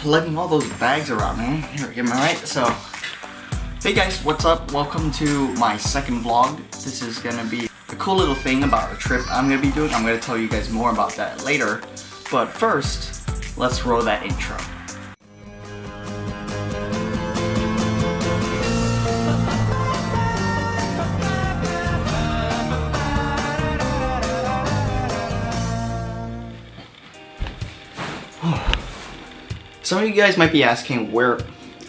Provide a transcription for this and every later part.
lugging all those bags around, man. Here, am I right? So, hey guys, what's up? Welcome to my second vlog. This is gonna be a cool little thing about a trip I'm gonna be doing. I'm gonna tell you guys more about that later. But first, let's roll that intro. Some of you guys might be asking, where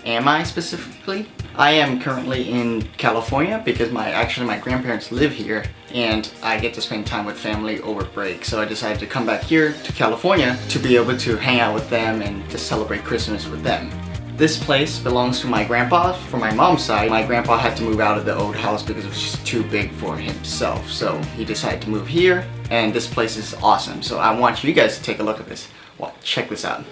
am I specifically? I am currently in California because my grandparents live here and I get to spend time with family over break. So I decided to come back here to California to be able to hang out with them and to celebrate Christmas with them. This place belongs to my grandpa. From my mom's side, my grandpa had to move out of the old house because it was just too big for himself. So he decided to move here, and this place is awesome. So I want you guys to take a look at this. Well, check this out.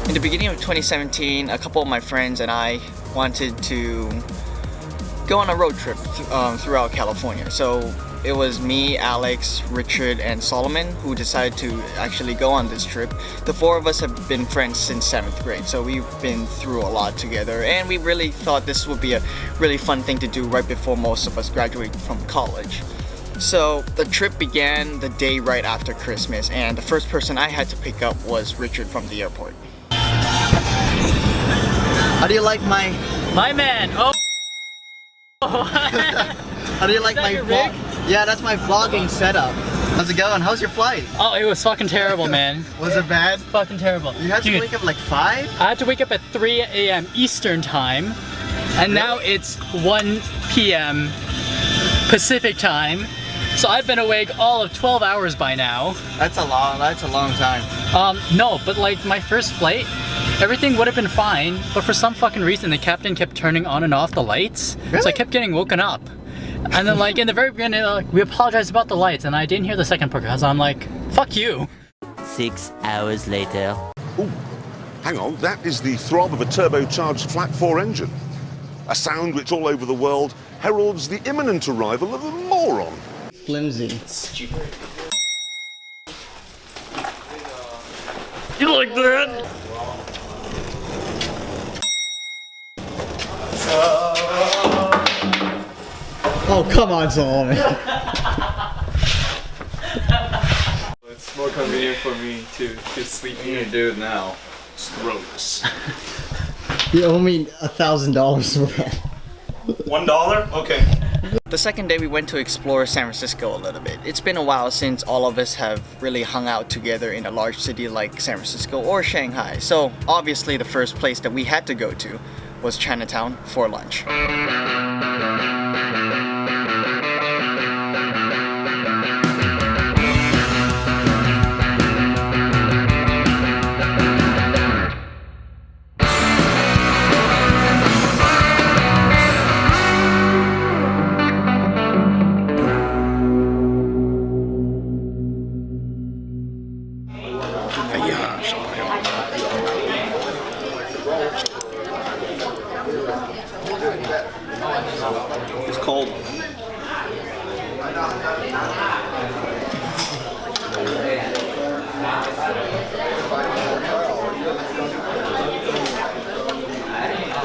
In the beginning of 2017, a couple of my friends and I wanted to go on a road trip throughout California. So it was me, Alex, Richard, and Solomon who decided to actually go on this trip. The four of us have been friends since 7th grade, so we've been through a lot together, and we really thought this would be a really fun thing to do right before most of us graduate from college. So the trip began the day right after Christmas, and the first person I had to pick up was Richard from the airport. How do you like my man? Oh. How do you like my rig? Yeah, that's my vlogging setup. How's it going? How's your flight? Oh, it was fucking terrible, man. Was it bad? Fucking terrible. You had to wake up like 5? I had to wake up at 3 a.m. Eastern time, and now it's 1 p.m. Pacific time. So I've been awake all of 12 hours by now. That's a long time. No, but like my first flight, everything would have been fine, but for some fucking reason the captain kept turning on and off the lights. Really? So I kept getting woken up. And then like in the very beginning, like, we apologized about the lights, and I didn't hear the second part because I'm like, fuck you. 6 hours later. Ooh, hang on, that is the throb of a turbocharged flat 4 engine. A sound which all over the world heralds the imminent arrival of a moron. Flimsy. You like that? Oh, come on, Solomon. It's more convenient for me to sleep here. You do it now. Strokes. You owe me $1,000 for that. $1? Okay. The second day we went to explore San Francisco a little bit. It's been a while since all of us have really hung out together in a large city like San Francisco or Shanghai. So obviously the first place that we had to go to was Chinatown for lunch. It's cold.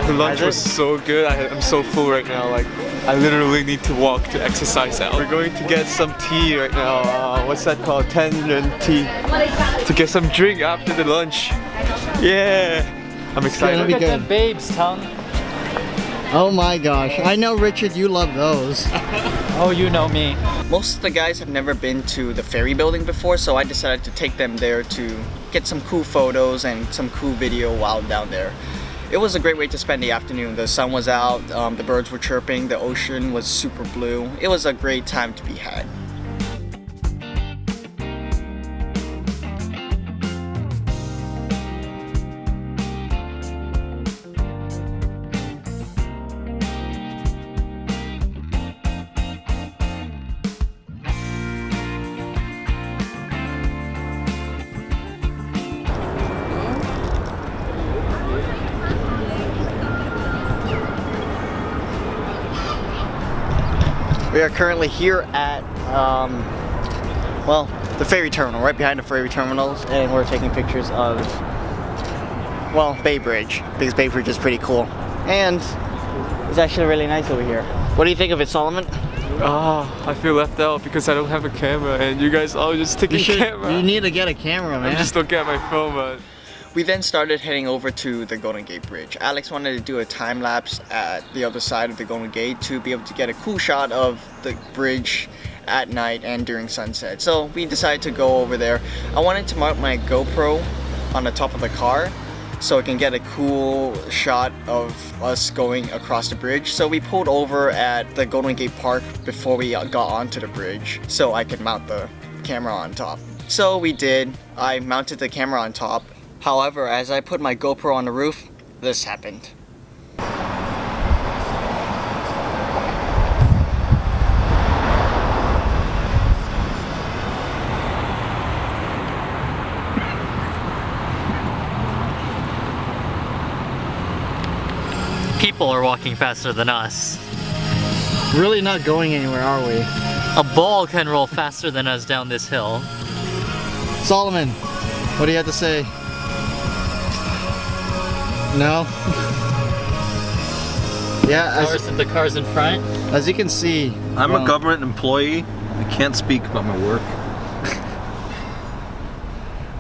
The lunch was so good. I'm so full right now. Like, I literally need to walk to exercise out. We're going to get some tea right now. What's that called? 10 yuan tea. To get some drink after the lunch. Yeah. I'm excited. Look at that babe's tongue. Oh my gosh. I know, Richard, you love those. Oh, you know me. Most of the guys have never been to the ferry building before, so I decided to take them there to get some cool photos and some cool video while down there. It was a great way to spend the afternoon. The sun was out, the birds were chirping, the ocean was super blue. It was a great time to be had. We are currently here at, well, the ferry terminal, right behind the ferry terminals, and we're taking pictures of, well, Bay Bridge, because Bay Bridge is pretty cool. And it's actually really nice over here. What do you think of it, Solomon? I feel left out because I don't have a camera and you guys all just taking camera. You need to get a camera, man. I'm just looking at my phone, but... We then started heading over to the Golden Gate Bridge. Alex wanted to do a time lapse at the other side of the Golden Gate to be able to get a cool shot of the bridge at night and during sunset. So we decided to go over there. I wanted to mount my GoPro on the top of the car so I can get a cool shot of us going across the bridge. So we pulled over at the Golden Gate Park before we got onto the bridge so I could mount the camera on top. So we did. I mounted the camera on top. However, as I put my GoPro on the roof, this happened. People are walking faster than us. Really not going anywhere, are we? A ball can roll faster than us down this hill. Solomon, what do you have to say? No? Yeah, The cars in front. as you can see, I'm a government employee. I can't speak about my work.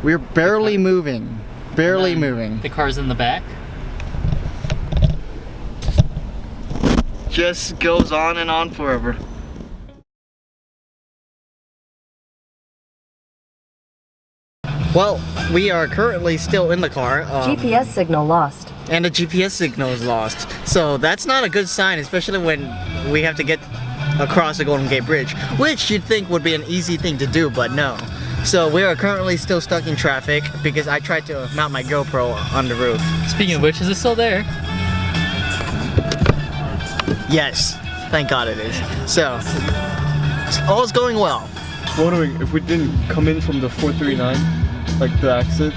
we're barely moving. Barely moving. The cars in the back. Just goes on and on forever. Well, we are currently still in the car. GPS signal lost. And the GPS signal is lost. So that's not a good sign, especially when we have to get across the Golden Gate Bridge, which you'd think would be an easy thing to do, but no. So we are currently still stuck in traffic because I tried to mount my GoPro on the roof. Speaking of which, is it still there? Yes, thank God it is. So, all's going well. Wondering if we didn't come in from the 439, like the exit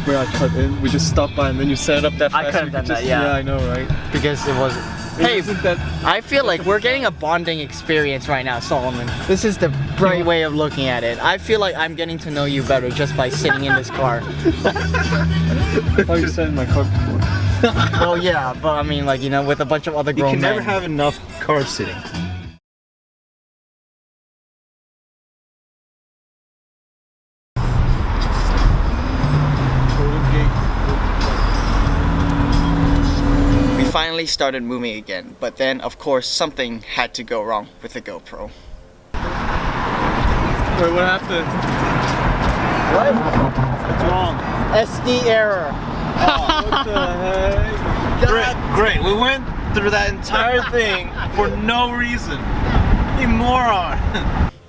where I cut in, we just stopped by and then you set it up that fast. I could have done that, yeah. Yeah, I know, right? Because it was... Hey, Isn't that... I feel like we're getting a bonding experience right now, Solomon. This is the right way of looking at it. I feel like I'm getting to know you better just by sitting in this car. I thought you sat in my car before. Well, yeah, but I mean, like, you know, with a bunch of other You grown can never men. have enough car sitting. We finally started moving again, but then of course something had to go wrong with the GoPro. Wait, what happened? What's wrong? SD error. What the heck? Great. We went through that entire thing for no reason. You moron.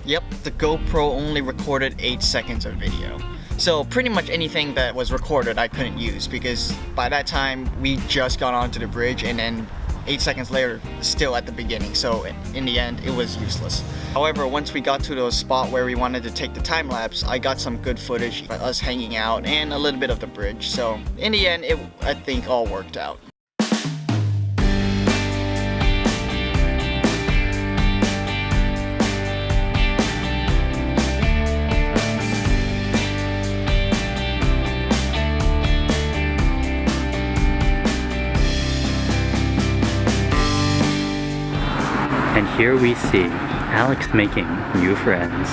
Yep, the GoPro only recorded 8 seconds of video. So pretty much anything that was recorded I couldn't use because by that time we just got onto the bridge and then 8 seconds later still at the beginning, so in the end it was useless. However, once we got to the spot where we wanted to take the time lapse, I got some good footage of us hanging out and a little bit of the bridge, so in the end it I think all worked out. And here we see Alex making new friends.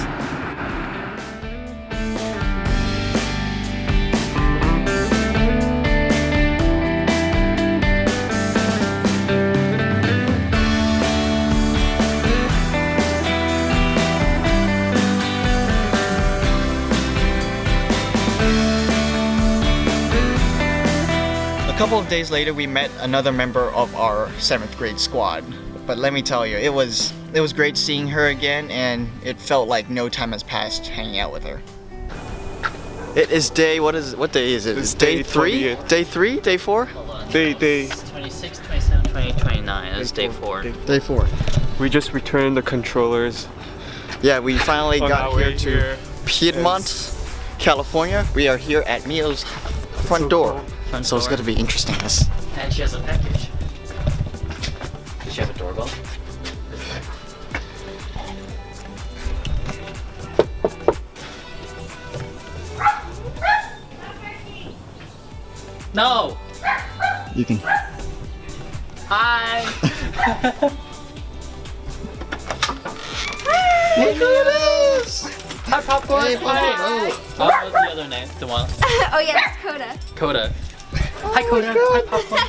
of days later, we met another member of our 7th grade squad. But let me tell you, it was great seeing her again, and it felt like no time has passed hanging out with her. It is what day is it? It's day day 3? 28. Day 3? Day 4? Day 26, 27, 28, 29. That's day 4. Day 4. We just returned the controllers. Yeah, we finally On got our here way to here. Piedmont, California. We are here at Mio's front door. So it's going to be interesting. And she has a package. Does she have a doorbell? No! You can. Hi! Look who it is! Hi, Popcorn! Hey, Hi! Popcorn. Oh, what was the other name? The one? Oh yeah, it's Coda. Coda. Hi, Coda. Hi, Popcorn.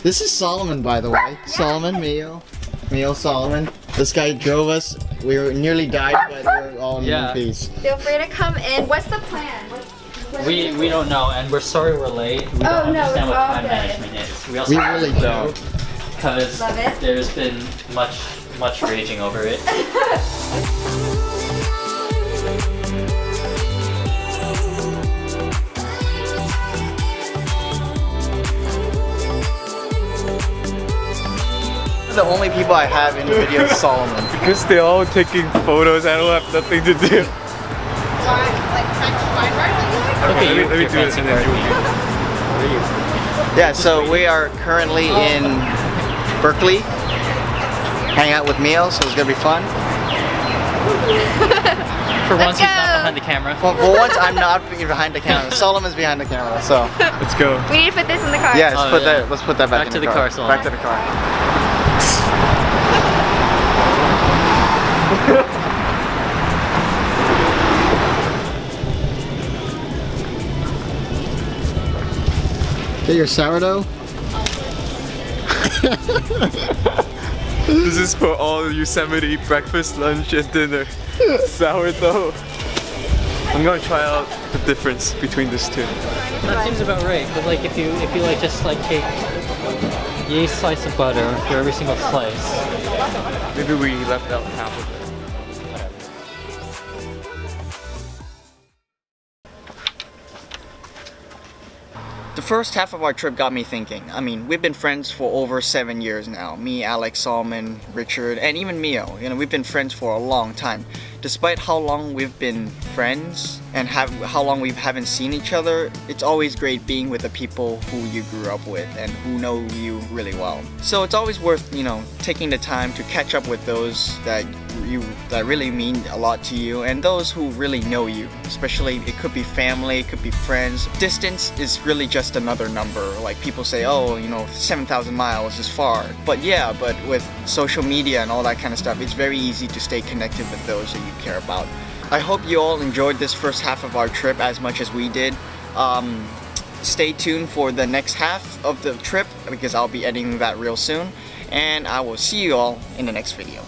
This is Solomon, by the way. Solomon, Mio, Solomon. This guy drove us. We were nearly died, but we're all in one piece. Feel free to come in. What's the plan? We don't know, and we're sorry we're late. We don't no, understand it's what all time good. management is. We also We really don't, don't. because Love it. there's been much raging over it. The only people I have in the video is Solomon. Because they're all taking photos, I don't have nothing to do. Okay, let me do this and then Yeah, so we are currently in Berkeley, hanging out with Mio, so it's gonna be fun. For once, he's not go. behind the camera. For once, I'm not behind the camera. Solomon's behind the camera, so. Let's go. We need to put this in the car. Yeah, Oh, yeah. let's put that back in to the the car, Solomon. Back to the car. Get your sourdough. This is for all Yosemite breakfast, lunch, and dinner. Sourdough. I'm gonna try out the difference between these two. That seems about right. But like, if you like just like take a slice of butter for every single slice. Maybe we left out half of it. The first half of our trip got me thinking. I mean, we've been friends for over 7 years now. Me, Alex, Solomon, Richard, and even Mio. You know, we've been friends for a long time. Despite how long we've been friends and how long we haven't seen each other, it's always great being with the people who you grew up with and who know you really well. So it's always worth, you know, taking the time to catch up with those that really mean a lot to you and those who really know you. Especially, it could be family, it could be friends. Distance is really just another number. Like people say, oh, you know, 7,000 miles is far. But yeah, but with social media and all that kind of stuff, it's very easy to stay connected with those that you care about. I hope you all enjoyed this first half of our trip as much as we did. Stay tuned for the next half of the trip because I'll be editing that real soon. And I will see you all in the next video.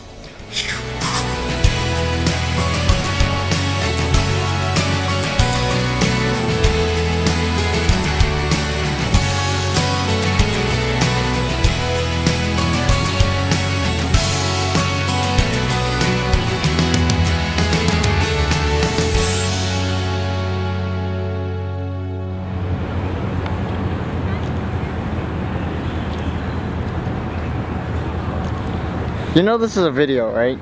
You know this is a video, right?